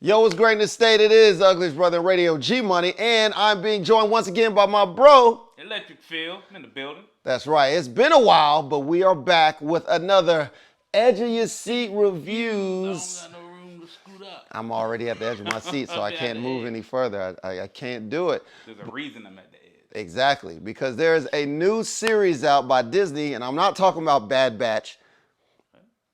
Yo, what's great in the state? It is Ugliest Brother Radio, G-Money, and I'm being joined once again by my bro. Electric Phil, I'm in the building. That's right. It's been a while, but we are back with another Edge of Your Seat reviews. I don't got no room to scoot up. I'm already at the edge of my seat, so I can't move any further. I can't do it. There's a reason I'm at the edge. Exactly, because there's a new series out by Disney, and I'm not talking about Bad Batch.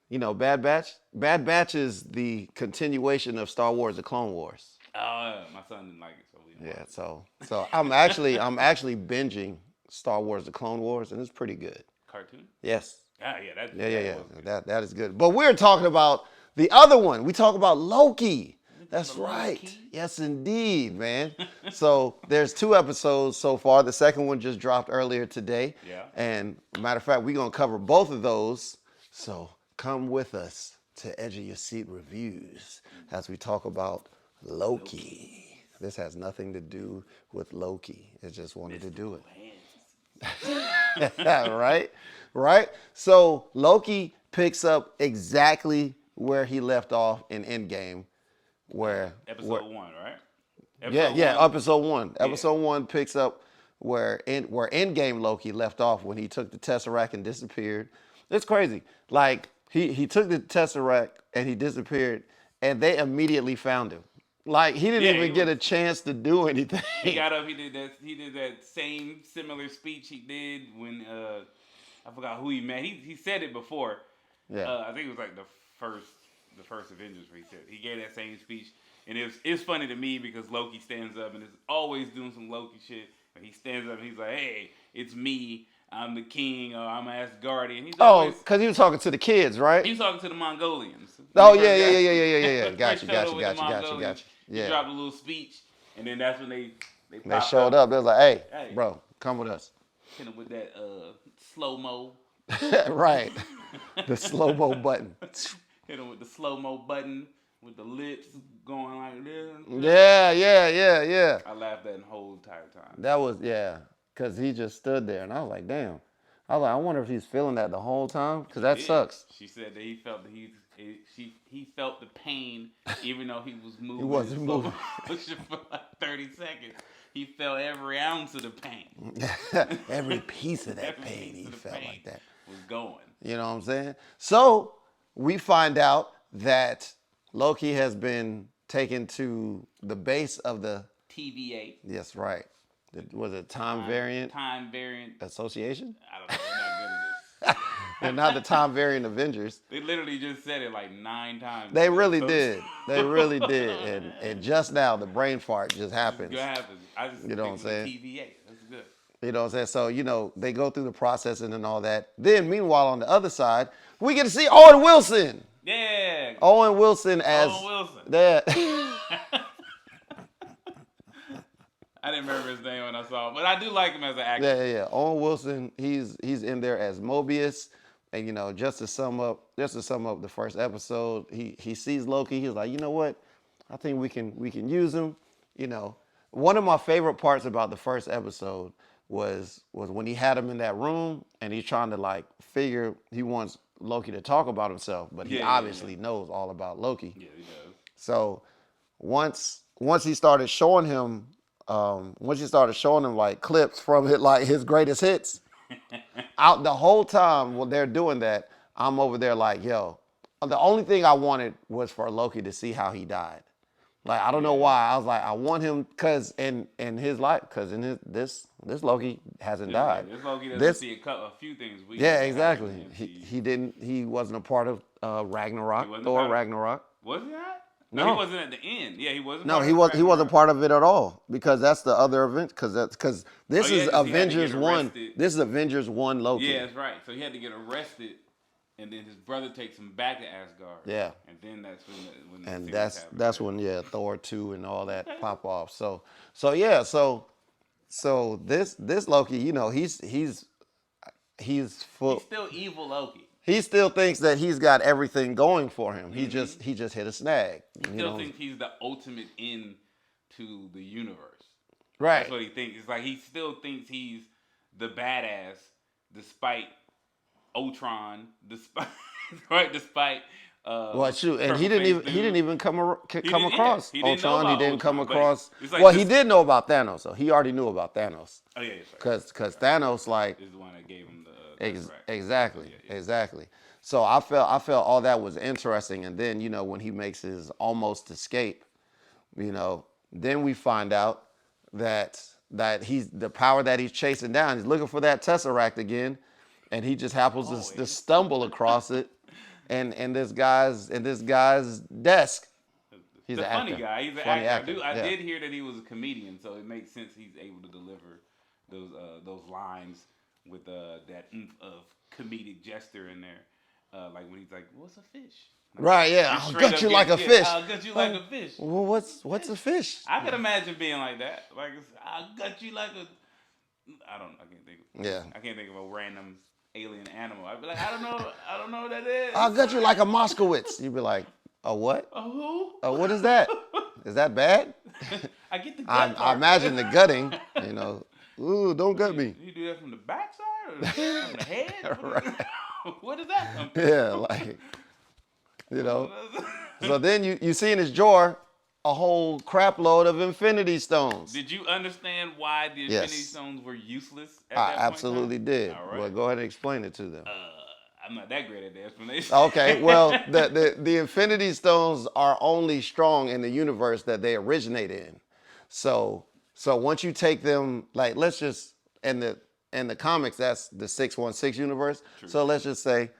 You know, Bad Batch? Bad Batch is the continuation of Star Wars: The Clone Wars. My son didn't like it, so we Yeah, so I'm actually binging Star Wars: The Clone Wars, and it's pretty good. Cartoon? Yes. Yeah, that's Yeah. That is good. But we're talking about the other one. We talk about Loki. That's right. Loki? Yes, indeed, man. So there's 2 episodes so far. The second one just dropped earlier today. Yeah. And matter of fact, we're gonna cover both of those. So come with us to Edge of Your Seat reviews as we talk about Loki. This has nothing to do with Loki. It just wanted to do it. Right? So Loki picks up exactly where he left off in Endgame. Episode 1, right? Episode 1. Yeah. Episode 1 picks up where Endgame Loki left off when he took the Tesseract and disappeared. It's crazy. Like, he took the Tesseract and he disappeared, and they immediately found him. Like, he didn't even get a chance to do anything. He got up. He did that same similar speech he did when I forgot who he met. He said it before. Yeah. I think it was like the first Avengers where he gave that same speech, and it's funny to me because Loki stands up and is always doing some Loki shit. And he stands up and he's like, "Hey, it's me. I'm the king. I'm Asgardian." Because he was talking to the kids, right? He was talking to the Mongolians. Oh, yeah. Gotcha. He dropped a little speech, and then that's when they showed up. They was like, hey, bro, come with us. Hit him with that slow-mo. Right. The slow-mo button. Hit him with the slow-mo button with the lips going like this. Yeah. I laughed that whole entire time. That was, because he just stood there, and I was like, damn. I was like, I wonder if he's feeling that the whole time, because that sucks. She said that he felt that he felt the pain, even though he was moving. He wasn't moving. For like 30 seconds. He felt every ounce of the pain. Every piece of that pain he felt like that. Was going. You know what I'm saying? So we find out that Loki has been taken to the base of the TVA. Yes, right. Was it Time Variant Association? I don't know. We're not good at this. They're not the Time Variant Avengers. They literally just said it like 9 times. They really did. And just now, the brain fart just happened. It happens. I just you know what I'm saying? TVA. That's good. You know what I'm saying? So, they go through the processing and all that. Then, meanwhile, on the other side, we get to see Owen Wilson. Yeah. Owen Wilson as... Owen Wilson. That. I didn't remember his name when I saw him, but I do like him as an actor. Yeah. Owen Wilson, he's in there as Mobius, and just to sum up the first episode, he sees Loki. He's like, you know what? I think we can use him. One of my favorite parts about the first episode was when he had him in that room and he's trying to figure he wants Loki to talk about himself, but he obviously knows all about Loki. Yeah, he does. So once he started showing him. Once you started showing him clips from it, his greatest hits, out the whole time when they're doing that, I'm over there yo, the only thing I wanted was for Loki to see how he died. I don't know why. I was like, I want him because in his life, because in this Loki hasn't died. This Loki doesn't see a few things. Exactly. He wasn't a part of Ragnarok, Thor Ragnarok. Was he not? No, he wasn't at the end. Yeah, he wasn't. No, he wasn't part of it at all because that's the other event. Because this is Avengers 1. This is Avengers 1 Loki. Yeah, that's right. So he had to get arrested, and then his brother takes him back to Asgard. Yeah, and then that's when and that's when Thor 2 and all that pop off. So this Loki, he's full. He's still evil Loki. He still thinks that he's got everything going for him. He just hit a snag. He still thinks he's the ultimate end to the universe. Right. That's what he thinks. It's he still thinks he's the badass despite Ultron, despite Well, shoot, and he purple didn't face even he didn't dude. even come He across he didn't know Ultron. He about didn't come Ultron, but across. it's like Well, he this. did know about Thanos, so he already knew about Thanos. Oh yeah, that's right. Because Thanos like Is the one that gave him the that's right. exactly, Yeah. exactly. So I felt all that was interesting, and then when he makes his almost escape, then we find out that he's the power that he's chasing down. He's looking for that Tesseract again, and he just happens to stumble across it, and this guy's desk. He's The an funny actor. guy. He's an Funny actor. I yeah. did hear that he was a comedian, so it makes sense he's able to deliver those lines with that oomph of comedic gesture in there. Like when he's like, "What's a fish?" Like, Right, yeah. I'll gut you like a fish. I'll gut you like a fish. Well, what's a fish? I could imagine being like that. Like I'll gut you like a. I can't think. Yeah. I can't think of a random alien animal. I'd be like, I don't know what that is. I'll gut you like a Moskowitz. You'd be like, a what? A who? What is that? Is that bad? I get the gut I imagine the gutting. Ooh, don't gut me. You do that from the backside or from the head? Right. Where does that come from? Yeah, like, So then you see in his drawer a whole crap load of Infinity Stones. Did you understand why the Infinity Stones were useless at I that absolutely did. All right. Well, go ahead and explain it to them. I'm not that great at the explanation. Okay, well, the Infinity Stones are only strong in the universe that they originated in. So once you take them, like, let's just in the comics, that's the 616 universe. True. So let's just say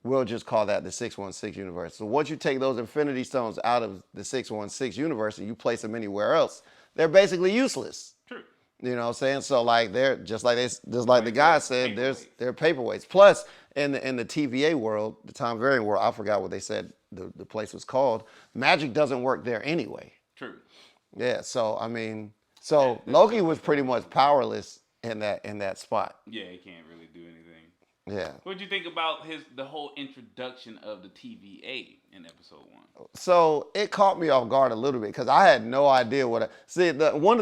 we'll just call that the 616 universe. So once you take those Infinity Stones out of the 616 universe and you place them anywhere else, they're basically useless. True. You know what I'm saying? So like they're just like the guy said, they're paperweights. Plus in the TVA world, the time varying world, I forgot what they said the place was called. Magic doesn't work there anyway. True. Yeah, so I mean, Loki was pretty much powerless in that spot. Yeah, he can't really do anything. Yeah. What did you think about the whole introduction of the TVA in episode 1? So it caught me off guard a little bit because I had no idea one of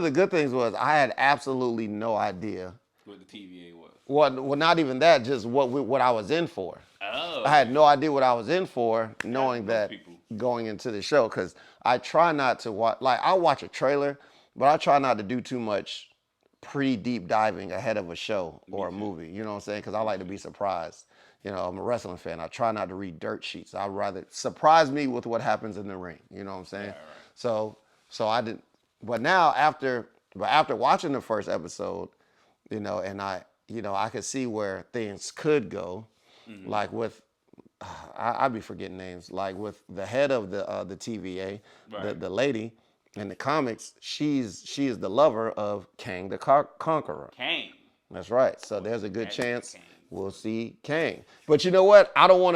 the good things was I had absolutely no idea what the TVA was. Well, not even that, just what I was in for. Oh. I had no idea what I was in for, knowing that going into the show, because I try not to watch, like I'll watch a trailer, but I try not to do too much pre-deep diving ahead of a show or a movie, you know what I'm saying? Because I like to be surprised. I'm a wrestling fan. I try not to read dirt sheets. I'd rather surprise me with what happens in the ring, you know what I'm saying? Yeah, right. So I didn't, but now after watching the first episode, and I could see where things could go, like with, I'd be forgetting names, like with the head of the TVA, right. the lady in the comics, she is the lover of Kang the Conqueror. Kang. That's right. So there's a good chance we'll see Kang. But you know what? I don't want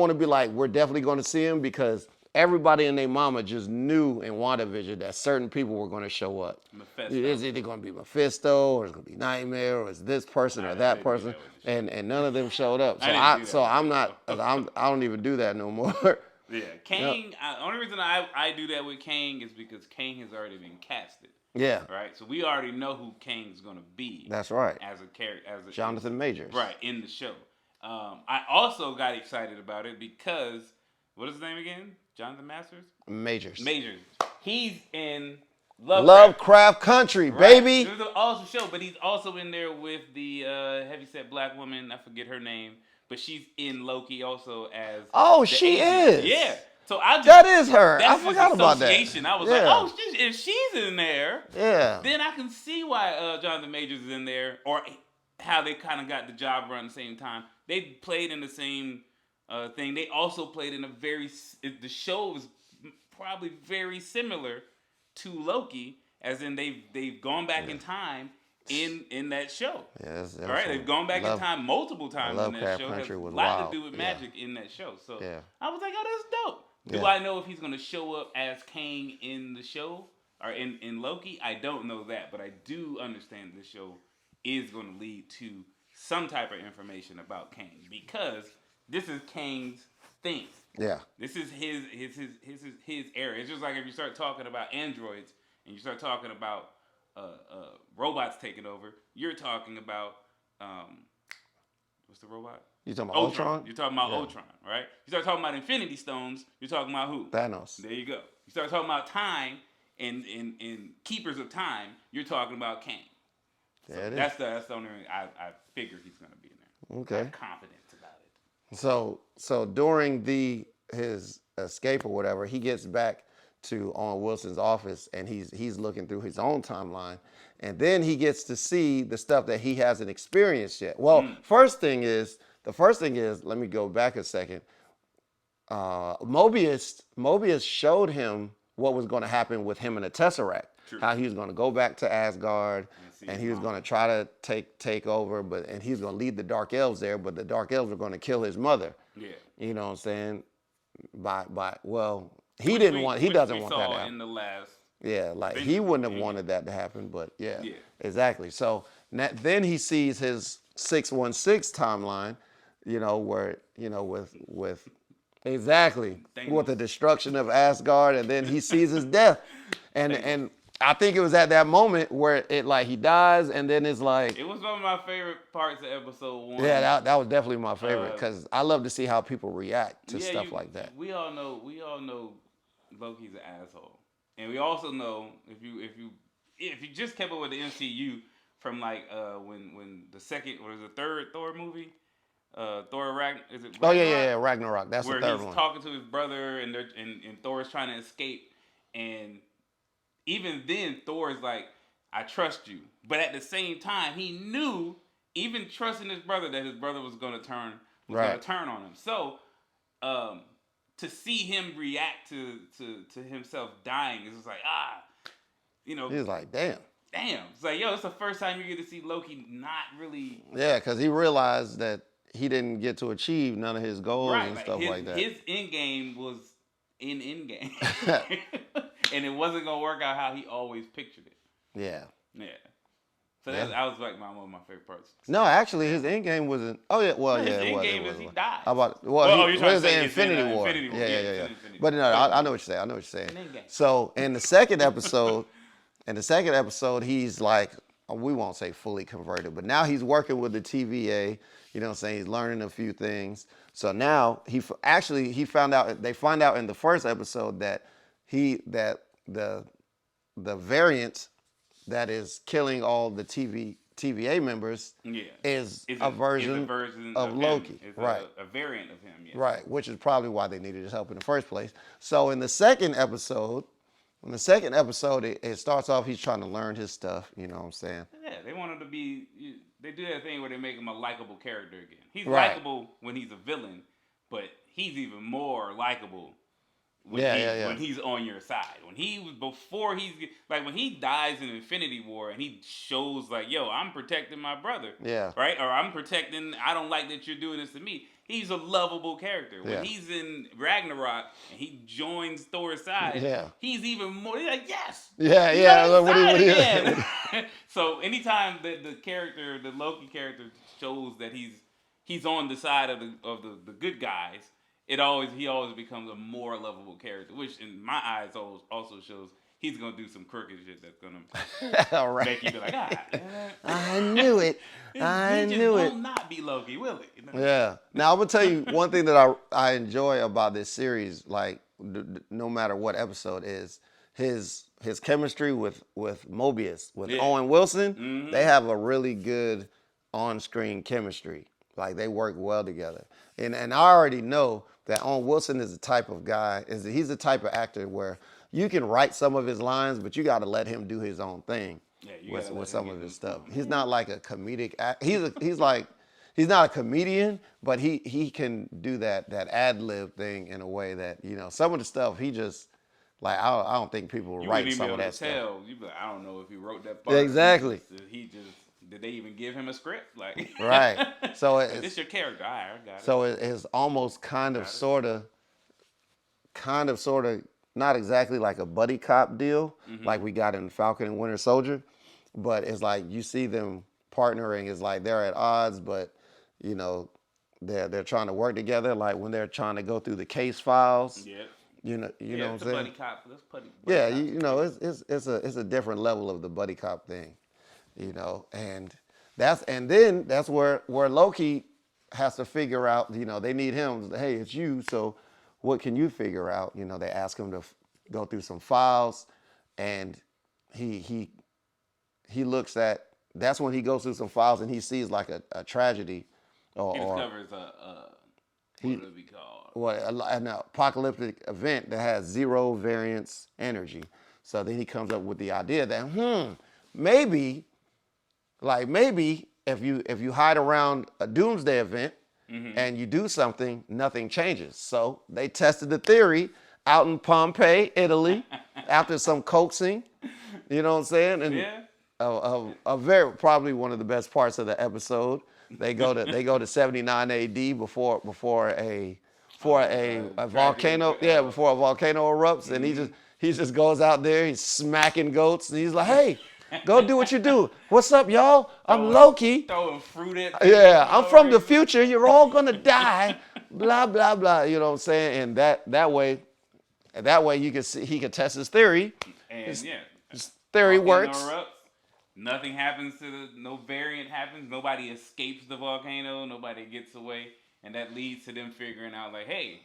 to be like we're definitely going to see him because everybody and their mama just knew in WandaVision that certain people were going to show up. Mephisto. It's either going to be Mephisto or it's going to be Nightmare or it's this person or that person, and none of them showed up. So I don't even do that no more. Yeah, Kang. The only reason I do that with Kang is because Kang has already been casted. Yeah. Right. So we already know who Kang's gonna be. That's right. As a character, Jonathan Majors. Right in the show. I also got excited about it because what is his name again? Jonathan Majors. He's in Lovecraft Country, right. Baby. It was an awesome show, but he's also in there with the heavyset black woman. I forget her name. But she's in Loki also as. Oh, she is. Yeah. So that is her. I forgot about that. I was like, oh, if she's in there, yeah, then I can see why Jonathan Majors is in there, or how they kind of got the job run at the same time. They played in the same thing. They also played in the show was probably very similar to Loki, as in they've gone back in time. In that show. Yes. All right, they've gone back in time multiple times in that show. It has a lot to do with magic in that show. So I was like, oh, that's dope. Do I know if he's going to show up as Kang in the show or in Loki? I don't know that, but I do understand the show is going to lead to some type of information about Kang because this is Kang's thing. Yeah. This is his area. It's just like if you start talking about androids and you start talking about robots taking over. You're talking about what's the robot? You talking about Ultron. Ultron? You're talking about Yeah. Ultron, right? You start talking about Infinity Stones, you're talking about who? Thanos. There you go. You start talking about time and Keepers of Time, you're talking about Kang. So There it is. that's the only reason I figure he's gonna be in there. Okay. I have confidence about it. So during his escape or whatever, he gets back to Owen Wilson's office and he's looking through his own timeline, and then he gets to see the stuff that he hasn't experienced yet. Well, the first thing is, let me go back a second. Mobius showed him what was going to happen with him and the Tesseract. True. How he was going to go back to Asgard and he was going to try to take over, and he was going to lead the Dark Elves there, but the Dark Elves were going to kill his mother. Yeah. You know what I'm saying? He Which doesn't we want that to saw happen. in the last. Yeah, like Avengers he wouldn't have movie. wanted that to happen, but yeah. Yeah. Exactly. So then he sees his 616 timeline, with exactly Thanos. with the destruction of Asgard, and then he sees his death, and I think it was at that moment where he dies, and then it's like, It was one of my favorite parts of episode 1. yeah, that was definitely my favorite because I love to see how people react to stuff like that. We all know Loki's an asshole, and we also know if you just kept up with the MCU from when the second or the third Thor movie, Thor Ragnarok, is it? Oh Ragnarok? yeah, Ragnarok. That's where the third he's one. talking to his brother and Thor is trying to escape, and even then Thor is like, I trust you, but at the same time he knew, even trusting his brother, that his brother was going to turn on him. So to see him react to himself dying is just like, He's like, damn. It's like, it's the first time you get to see Loki not really. Yeah, because he realized that he didn't get to achieve none of his goals and stuff like that. His end game was in end game, and it wasn't gonna work out how he always pictured it. Yeah. Yeah. So that was like one of my favorite parts. No, actually, his end game wasn't. Oh yeah, well his yeah, end it was. game is he died. How about you're trying to say it's in, Infinity War? Infinity War. Yeah. Infinity But no, I know what you're saying. I know what you're saying. So in the second episode, he's like, we won't say fully converted, but now he's working with the TVA. You know what I'm saying? He's learning a few things. So now he found out. They find out in the first episode that the variant that is killing all the TVA members is a version of Loki. It's right. A variant of him. Yeah. Right, which is probably why they needed his help in the first place. So in the second episode, it starts off, he's trying to learn his stuff, you know what I'm saying? Yeah, they want him to be, they do that thing where they make him a likable character again. He's Right. likable when he's a villain, but he's even more likable when he's on your side. When he dies in Infinity War and he shows like, yo, I'm protecting my brother. Yeah. Right? Or I don't like that you're doing this to me. He's a lovable character. When he's in Ragnarok and he joins Thor's side, he's even more, he's like, yes. Yeah. What do you So anytime that the Loki character shows that he's on the side of the good guys, he always becomes a more lovable character, which in my eyes also shows he's gonna do some crooked shit that's gonna make you be like, I knew it. I knew it. Will not be Loki, will it? Yeah. Now I'm gonna tell you one thing that I enjoy about this series, like no matter what episode is, his chemistry with Mobius, with Owen Wilson. Mm-hmm. They have a really good on-screen chemistry. Like they work well together. And I already know that Owen Wilson is the type of guy, he's the type of actor where you can write some of his lines, but you got to let him do his own thing with some of his stuff. He's not like a comedic he's not a comedian, but he can do that ad-lib thing in a way that, some of the stuff he just, like, I don't think people will write some of that stuff. You'd be like, I don't know if he wrote that part. Exactly. Did they even give him a script? Like, right. So this is your character. All right, I got it. So it's almost kind of sort of, not exactly like a buddy cop deal, like we got in Falcon and Winter Soldier, but it's like you see them partnering. It's like they're at odds, but they're trying to work together. Like when they're trying to go through the case files. Yeah. You know what I'm saying? Buddy cop. Let's buddy cop. It's a different level of the buddy cop thing, and then that's where Loki has to figure out. They need him. Hey, it's you. So what can you figure out? They ask him to go through some files, and he looks at. That's when he goes through some files and he sees like a tragedy, He or discovers what would it be called? an apocalyptic event that has zero variance energy. So then he comes up with the idea that maybe if you hide around a doomsday event and you do something, nothing changes. So they tested the theory out in Pompeii, Italy, after some coaxing. You know what I'm saying? And Yeah. a very probably one of the best parts of the episode. They go to 79 A.D. before a volcano. Yeah, before a volcano erupts, and he just goes out there. He's smacking goats, and he's like, "Hey, go do what you do. What's up, y'all? I'm Loki. Throwing fruit at people. Yeah, I'm from the future. You're all gonna die. Blah blah blah. You know what I'm saying? And that way you can see he can test his theory. And his theory volcano works. erupts, nothing happens no variant happens. Nobody escapes the volcano. Nobody gets away, and that leads to them figuring out like, hey,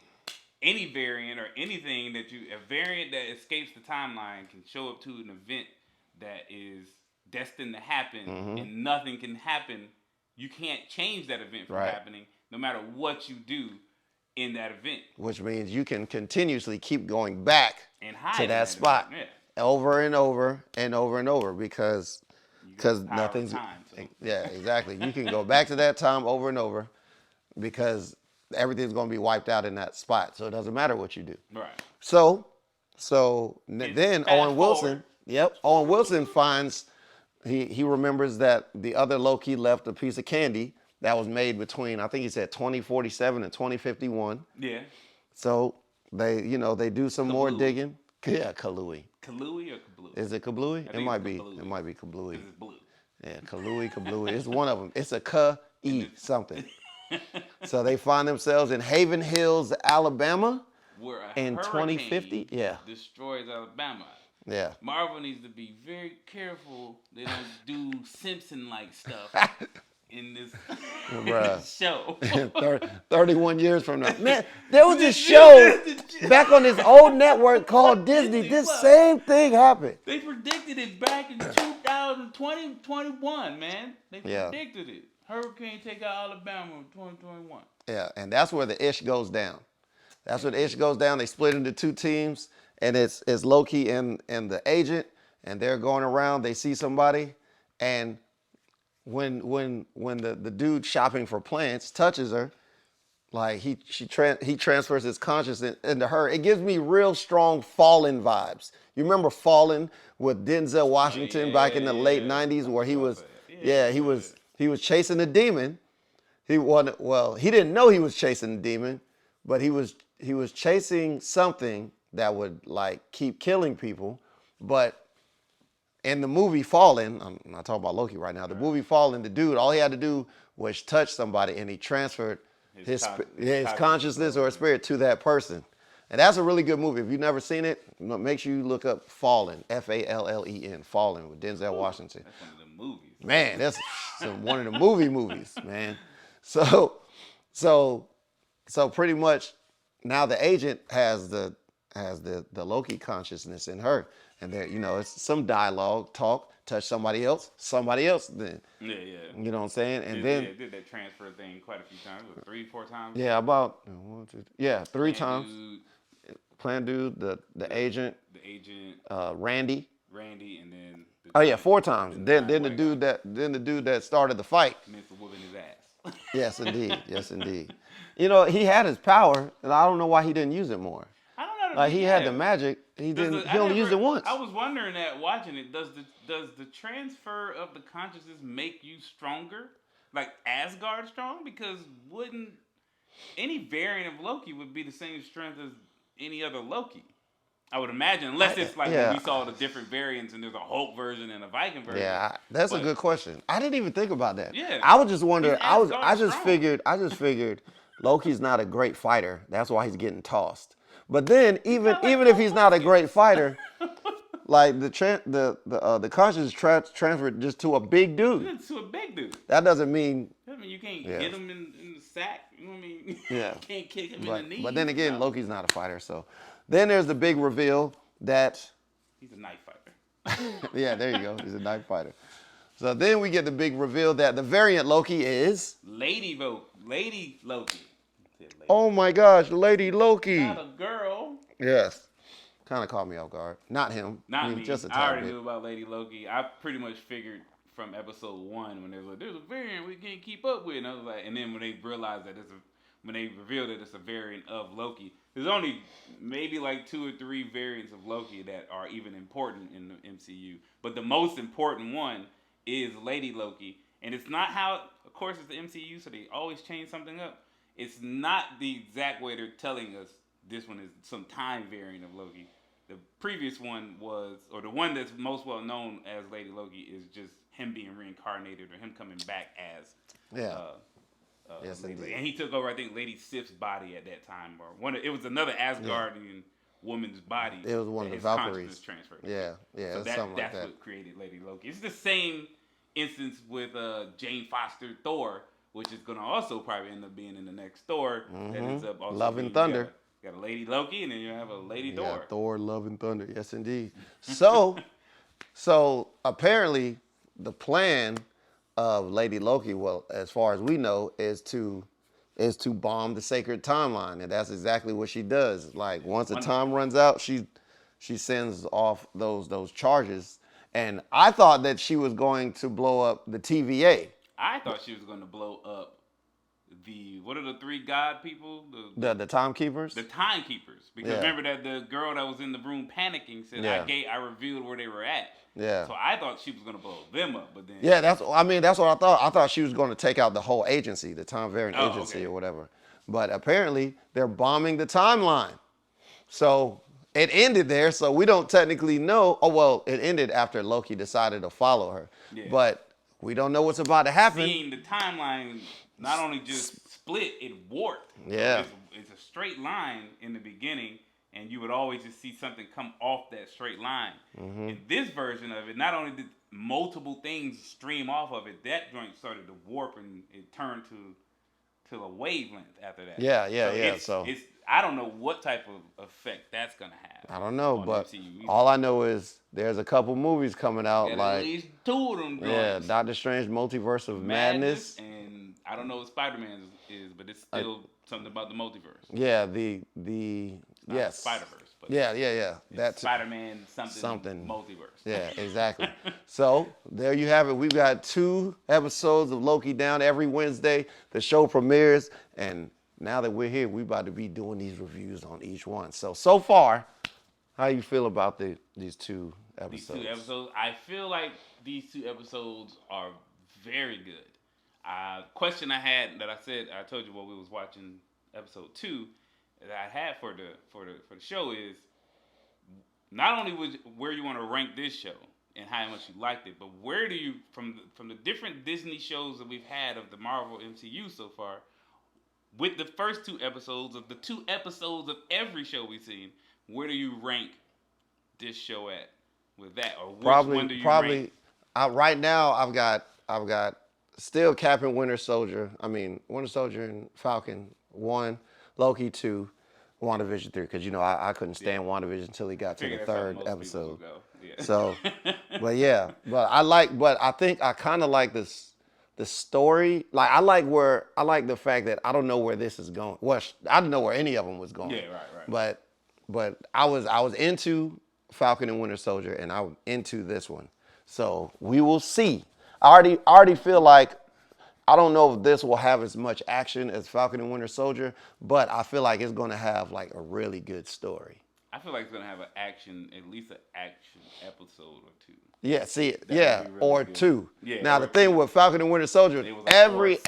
any variant or anything a variant that escapes the timeline can show up to an event that is destined to happen, and nothing can happen. You can't change that event from happening, no matter what you do in that event. Which means you can continuously keep going back And hide to in that spot event. over and over and over and over because nothing's time, so. Yeah, exactly. You can go back to that time over and over because everything's going to be wiped out in that spot. So it doesn't matter what you do. Right. So then Owen Wilson. forward. Yep. Owen Wilson finds he remembers that the other Loki left a piece of candy that was made between, I think he said 2047 and 2051. Yeah. So they do some more digging. Yeah, Kalui. Kalui or Kablooey? Is it Kablooey? I It think might it's be. Kablooey. It might be Kablooey. It's blue. Yeah, Kablooey. It's one of them. It's a K-E something. So they find themselves in Haven Hills, Alabama, Where a in hurricane 2050. Yeah. destroys Alabama. Yeah. Marvel needs to be very careful they don't do Simpson-like stuff in this Bruh. show. 31 years from now. Man, there was this show back on this old network called Disney. This same thing happened. They predicted it back in 2020, 21, man. They predicted it. Hurricane take out Alabama in 2021. Yeah, and that's where the ish goes down. That's where the ish goes down. They split into two teams, and it's Loki and the agent, and they're going around. They see somebody, and when the dude shopping for plants touches her, like he transfers his consciousness into her. It gives me real strong Fallen vibes. You remember Fallen with Denzel Washington back in the late 90s, where he was chasing a demon. He didn't know he was chasing a demon, but he was chasing something that would like keep killing people. But in the movie Fallen, I'm not talking about Loki right now. The movie Fallen, the dude, all he had to do was touch somebody, and he transferred his consciousness or his spirit to that person. And that's a really good movie. If you've never seen it, make sure you look up Fallen, Fallen, Fallen with Denzel Washington. That's one of the movies. Man, that's one of the movies, man. So pretty much now the agent has the Loki consciousness in her, and there, it's some dialogue, talk, touch somebody else, then. Yeah. You know what I'm saying? And did that transfer thing quite a few times, 3, 4 times. Yeah, about 1, 2, 3, 3 times. Plan Dude, the agent. The agent. Randy, and then. 4 times. Then the dude that started the fight. Meant for whooping his ass. Yes, indeed. He had his power, and I don't know why he didn't use it more. I don't know. Like he had the magic, he only used it once. I was wondering that watching it. Does the transfer of the consciousness make you stronger, like Asgard strong? Because wouldn't any variant of Loki would be the same strength as any other Loki? I would imagine, unless it's like when we saw the different variants and there's a Hulk version and a Viking version. Yeah, that's a good question. I didn't even think about that. Yeah, I was just wondering. I just figured Loki's not a great fighter. That's why he's getting tossed. But then even if he's not a great fighter, like the consciousness transferred just to a big dude. To a big dude. That doesn't mean you can't hit him in the sack. You know what I mean? Yeah. Can't kick him in the knee. But then again, Loki's not a fighter. So then there's the big reveal that, he's a knife fighter. yeah, there you go. He's a knife fighter. So then we get the big reveal that the variant Loki is Lady Loki. oh my gosh, Lady Loki. Not a girl. Yes. Kind of caught me off guard. Not him. Not me. Just a I tad already bit. knew about Lady Loki. I pretty much figured from episode 1 when they were like, there's a variant we can't keep up with. And I was like, and then when they realized that when they revealed that it's a variant of Loki, there's only maybe like 2 or 3 variants of Loki that are even important in the MCU. But the most important one is Lady Loki. And it's not how, of course, it's the MCU, so they always change something up. It's not the exact way they're telling us this one is some time variant of Loki. The previous one was, or the one that's most well known as Lady Loki, is just him being reincarnated or him coming back as. Yes, Lady. indeed. And he took over, I think, Lady Sif's body at that time, or it was another Asgardian woman's body. It was one of the his Valkyries. consciousness transferred. Yeah, So something like that's that. what created Lady Loki. It's the same instance with Jane Foster Thor, which is going to also probably end up being in the next Thor. That ends up also Love and being, Thunder. You got a Lady Loki, and then you have a Lady Thor. Yeah, Thor, Love and Thunder. Yes, indeed. So apparently the plan of Lady Loki, well, as far as we know, is to bomb the sacred timeline, and that's exactly what she does. Like once the time runs out, she sends off those charges. And I thought that she was going to blow up the TVA. I thought she was going to blow up what are the 3 god people? The timekeepers? The timekeepers. Because remember that the girl that was in the room panicking said, I revealed where they were at. Yeah. So I thought she was going to blow them up, but then... Yeah, that's what I thought. I thought she was going to take out the whole agency, the Time Variant Agency or whatever. But apparently, they're bombing the timeline. So it ended there, so we don't technically know. Oh, well, it ended after Loki decided to follow her. Yeah. But we don't know what's about to happen. Seeing the timeline not only just split, it warped. Yeah. So it's a straight line in the beginning, and you would always just see something come off that straight line. Mm-hmm. In this version of it, not only did multiple things stream off of it, that joint started to warp, and it turned to a wavelength after that. Yeah. So I don't know what type of effect that's gonna have. I don't know, but all I know is there's a couple movies coming out, like at least 2 of them. Doctor Strange: Multiverse of Madness, and I don't know what Spider-Man is, but it's still something about the multiverse. Yeah, yes, Spider-Verse. But That's Spider-Man something multiverse. Yeah, exactly. So there you have it. We've got 2 episodes of Loki down every Wednesday. The show premieres, and now that we're here, we're about to be doing these reviews on each one. So far, how you feel about these 2 episodes? These 2 episodes, I feel like these 2 episodes are very good. Question I had that I told you while we was watching episode 2 that I had for the show is not only where you want to rank this show and how much you liked it, but where do you from the different Disney shows that we've had of the Marvel MCU so far, with the first 2 episodes of the 2 episodes of every show we've seen, where do you rank this show at with that, or which one do you rank? Right now I've got still Cap and Winter Soldier and Falcon 1, Loki 2, WandaVision 3, because I couldn't stand WandaVision until he got to the 3rd episode. Yeah. So, but I think I kind of like the story. Like I like the fact that I don't know where this is going. Well, I didn't know where any of them was going. Yeah, right. But I was into Falcon and Winter Soldier, and I'm into this one. So we will see. I already feel like I don't know if this will have as much action as Falcon and Winter Soldier, but I feel like it's going to have like a really good story. I feel like it's going to have at least an action episode or 2. Yeah, really or good. 2. Yeah, now the thing with Falcon and Winter Soldier, like every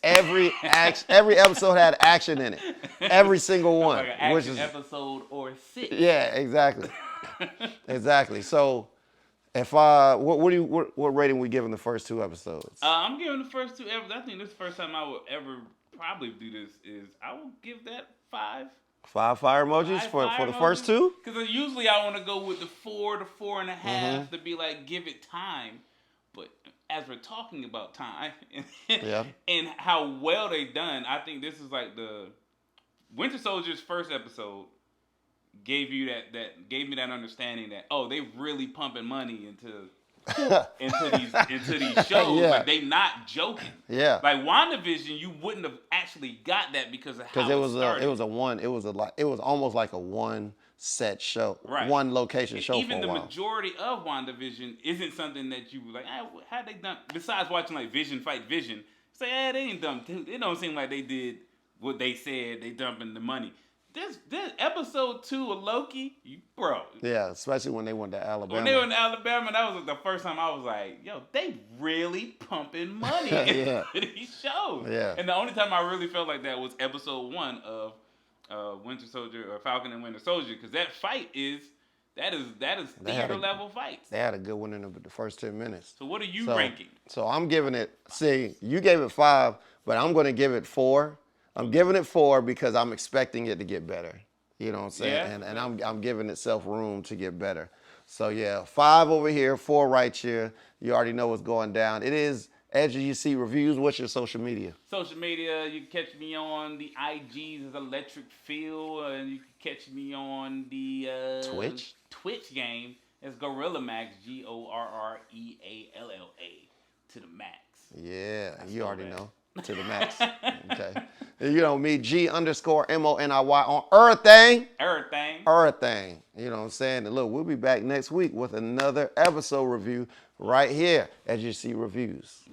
episode had action in it, every single one, like an action episode or 6. Yeah, exactly, exactly. So, what rating we giving the first 2 episodes? I'm giving the first 2 episodes. I think this is the first time I would ever probably do this. I will give that 5. 5 fire emojis for the first 2? Because usually I want to go with the 4 to 4.5 to be like, give it time. But as we're talking about time Yeah. and how well they done, I think this is like the Winter Soldier's first episode gave you that gave me that understanding that they really pumping money into these shows. Yeah. Like they not joking. Yeah. Like WandaVision, you wouldn't have actually got that because of how it started. It was almost like a one set show, Right. one location And show even for a the while. majority of WandaVision isn't something that you were like, how they done? Besides watching like Vision fight Vision, say, they ain't done. It don't seem like they did what they said. They dumping the money. This episode 2 of Loki, bro. Yeah, especially when they went to Alabama. When they were in Alabama, that was the first time I was like, yo, they really pumping money into these shows. Yeah. And the only time I really felt like that was episode 1 of Winter Soldier or Falcon and Winter Soldier, because that fight is theater level fights. They had a good one in the first 10 minutes. So what are you ranking? So I'm giving it. See, you gave it 5, but I'm going to give it 4. I'm giving it 4 because I'm expecting it to get better. You know what I'm saying? Yeah. And I'm giving itself room to get better. So yeah, 5 over here, 4 right here. You already know what's going down. It is Edge of UC Reviews. What's your social media? Social media, you can catch me on the IGs as Electric Phil, and you can catch me on the Twitch game as Gorilla Max, GORREALLA to the max. Yeah, you already know. To the max. Okay. And you know me, G_MONIY on everything. Everything. You know what I'm saying? And look, we'll be back next week with another episode review right here at UC Reviews.